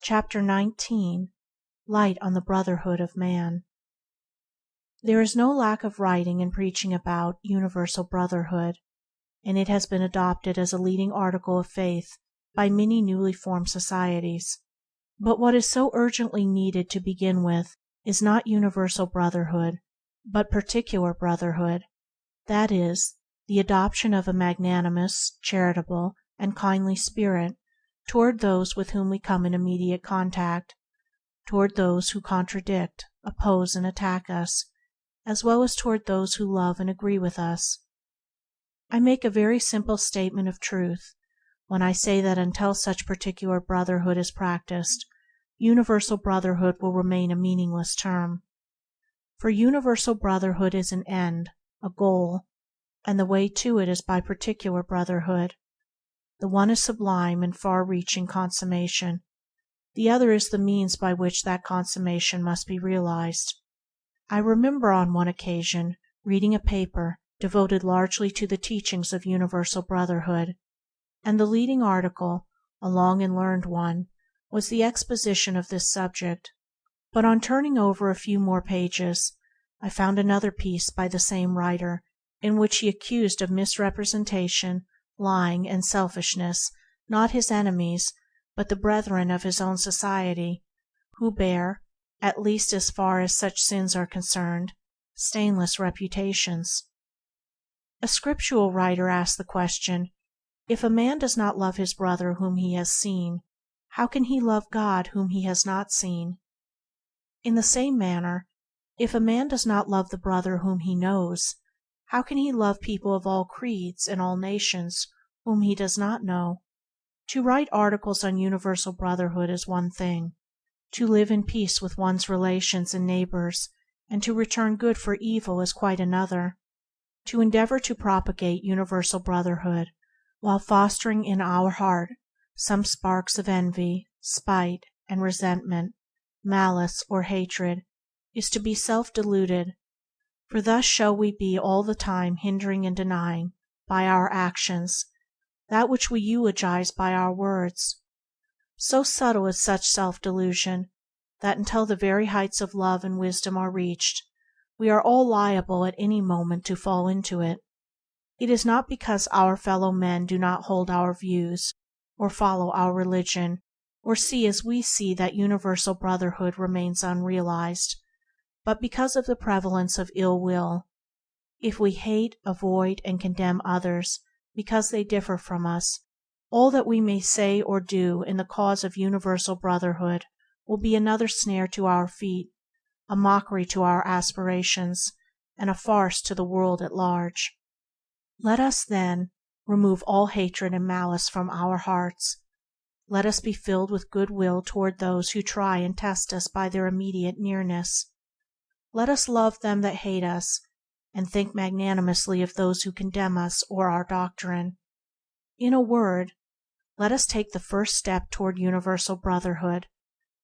Chapter 19. Light on the Brotherhood of Man. There is no lack of writing and preaching about universal brotherhood, and it has been adopted as a leading article of faith by many newly formed societies. But what is so urgently needed to begin with is not universal brotherhood, but particular brotherhood, that is, the adoption of a magnanimous, charitable, and kindly spirit toward those with whom we come in immediate contact, toward those who contradict, oppose, and attack us, as well as toward those who love and agree with us. I make a very simple statement of truth when I say that until such particular brotherhood is practiced, universal brotherhood will remain a meaningless term. For universal brotherhood is an end, a goal, and the way to it is by particular brotherhood. The one is sublime and far-reaching consummation; the other is the means by which that consummation must be realized. I remember on one occasion reading a paper devoted largely to the teachings of universal brotherhood, and the leading article, a long and learned one, was the exposition of this subject. But on turning over a few more pages, I found another piece by the same writer, in which he accused of misrepresentation, lying, and selfishness not his enemies, but the brethren of his own society, who bear, at least as far as such sins are concerned, stainless reputations. A scriptural writer asked the question, if a man does not love his brother whom he has seen, how can he love God whom he has not seen? In the same manner, if a man does not love the brother whom he knows, how can he love people of all creeds and all nations whom he does not know? To write articles on universal brotherhood is one thing; to live in peace with one's relations and neighbors and to return good for evil is quite another. To endeavor to propagate universal brotherhood while fostering in our heart some sparks of envy, spite, and resentment, malice, or hatred, is to be self-deluded, for thus shall we be all the time hindering and denying, by our actions, that which we eulogize by our words. So subtle is such self-delusion that until the very heights of love and wisdom are reached, we are all liable at any moment to fall into it. It is not because our fellow men do not hold our views, or follow our religion, or see as we see that universal brotherhood remains unrealized, but because of the prevalence of ill will. If we hate, avoid, and condemn others because they differ from us, all that we may say or do in the cause of universal brotherhood will be another snare to our feet, a mockery to our aspirations, and a farce to the world at large. Let us, then, remove all hatred and malice from our hearts. Let us be filled with good will toward those who try and test us by their immediate nearness. Let us love them that hate us, and think magnanimously of those who condemn us or our doctrine. In a word, let us take the first step toward universal brotherhood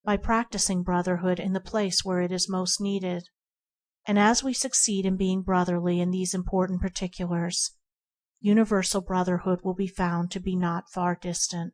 by practicing brotherhood in the place where it is most needed, and as we succeed in being brotherly in these important particulars, universal brotherhood will be found to be not far distant.